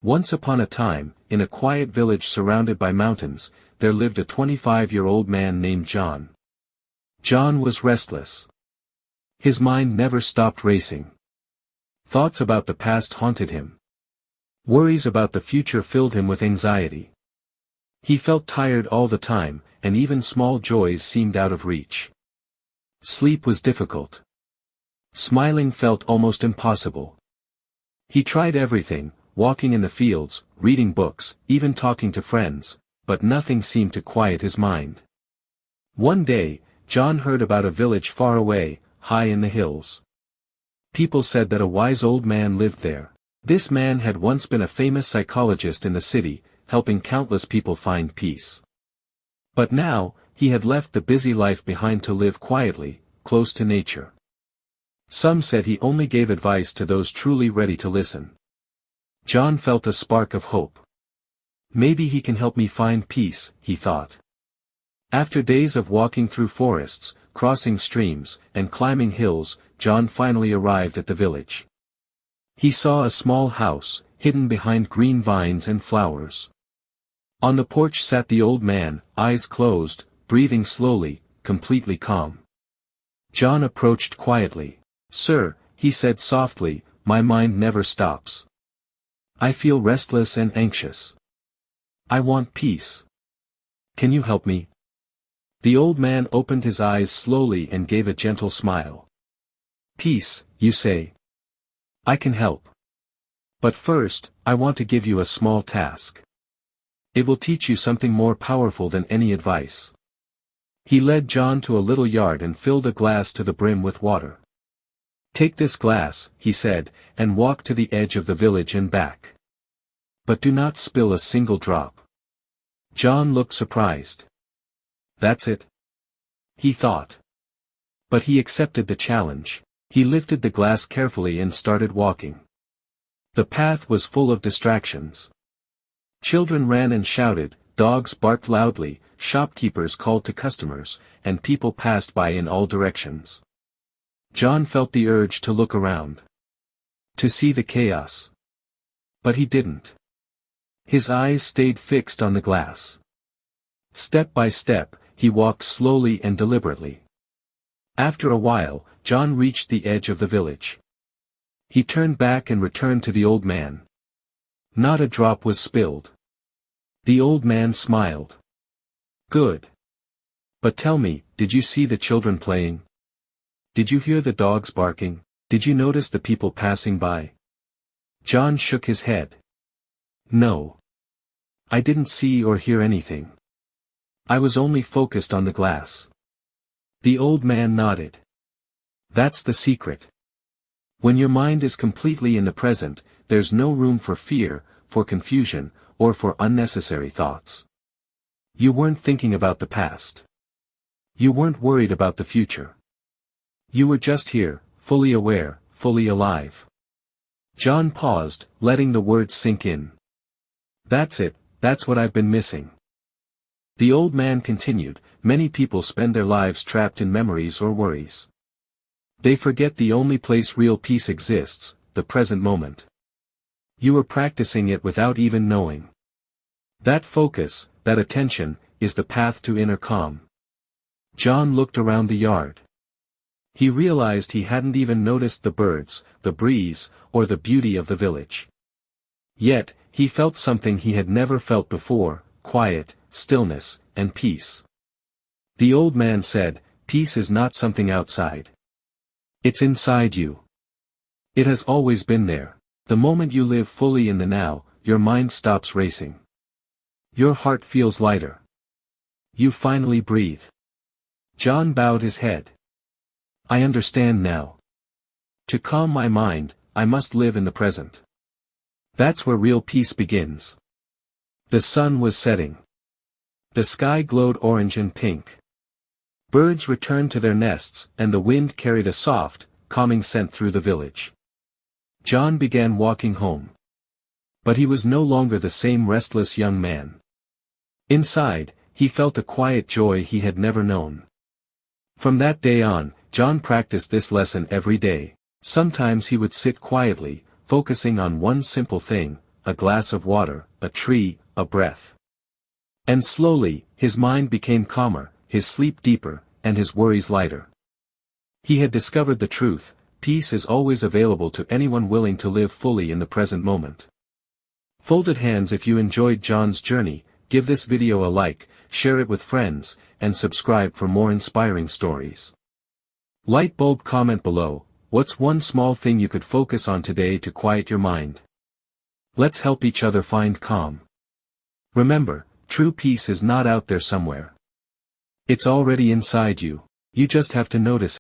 Once upon a time, in a quiet village surrounded by mountains, there lived a 25-year-old man named John. John was restless. His mind never stopped racing. Thoughts about the past haunted him. Worries about the future filled him with anxiety. He felt tired all the time, and even small joys seemed out of reach. Sleep was difficult. Smiling felt almost impossible. He tried everything, walking in the fields, reading books, even talking to friends, but nothing seemed to quiet his mind. One day, John heard about a village far away, high in the hills. People said that a wise old man lived there. This man had once been a famous psychologist in the city, helping countless people find peace. But now, he had left the busy life behind to live quietly, close to nature. Some said he only gave advice to those truly ready to listen. John felt a spark of hope. Maybe he can help me find peace, he thought. After days of walking through forests, crossing streams, and climbing hills, John finally arrived at the village. He saw a small house, hidden behind green vines and flowers. On the porch sat the old man, eyes closed, breathing slowly, completely calm. John approached quietly. "Sir," he said softly, "my mind never stops. I feel restless and anxious. I want peace. Can you help me?" The old man opened his eyes slowly and gave a gentle smile. "Peace, you say? I can help. But first, I want to give you a small task. It will teach you something more powerful than any advice." He led John to a little yard and filled a glass to the brim with water. "Take this glass," he said, "and walk to the edge of the village and back. But do not spill a single drop." John looked surprised. "That's it?" he thought. But he accepted the challenge. He lifted the glass carefully and started walking. The path was full of distractions. Children ran and shouted, dogs barked loudly, shopkeepers called to customers, and people passed by in all directions. John felt the urge to look around. To see the chaos. But he didn't. His eyes stayed fixed on the glass. Step by step, he walked slowly and deliberately. After a while, John reached the edge of the village. He turned back and returned to the old man. Not a drop was spilled. The old man smiled. "Good. But tell me, did you see the children playing? Did you hear the dogs barking? Did you notice the people passing by?" John shook his head. "No. I didn't see or hear anything. I was only focused on the glass." The old man nodded. "That's the secret. When your mind is completely in the present, there's no room for fear, for confusion, or for unnecessary thoughts. You weren't thinking about the past. You weren't worried about the future. You were just here, fully aware, fully alive." John paused, letting the words sink in. "That's it, that's what I've been missing." The old man continued, "Many people spend their lives trapped in memories or worries. They forget the only place real peace exists, the present moment. You are practicing it without even knowing. That focus, that attention, is the path to inner calm." John looked around the yard. He realized he hadn't even noticed the birds, the breeze, or the beauty of the village. Yet, he felt something he had never felt before: quiet, stillness, and peace. The old man said, "Peace is not something outside. It's inside you. It has always been there. The moment you live fully in the now, your mind stops racing. Your heart feels lighter. You finally breathe." John bowed his head. "I understand now. To calm my mind, I must live in the present. That's where real peace begins." The sun was setting. The sky glowed orange and pink. Birds returned to their nests, and the wind carried a soft, calming scent through the village. John began walking home. But he was no longer the same restless young man. Inside, he felt a quiet joy he had never known. From that day on, John practiced this lesson every day. Sometimes he would sit quietly, focusing on one simple thing: a glass of water, a tree, a breath. And slowly, his mind became calmer, his sleep deeper, and his worries lighter. He had discovered the truth: peace is always available to anyone willing to live fully in the present moment. Folded hands. If you enjoyed John's journey, give this video a like, share it with friends, and subscribe for more inspiring stories. Light bulb comment below: what's one small thing you could focus on today to quiet your mind? Let's help each other find calm. Remember, true peace is not out there somewhere. It's already inside you. You just have to notice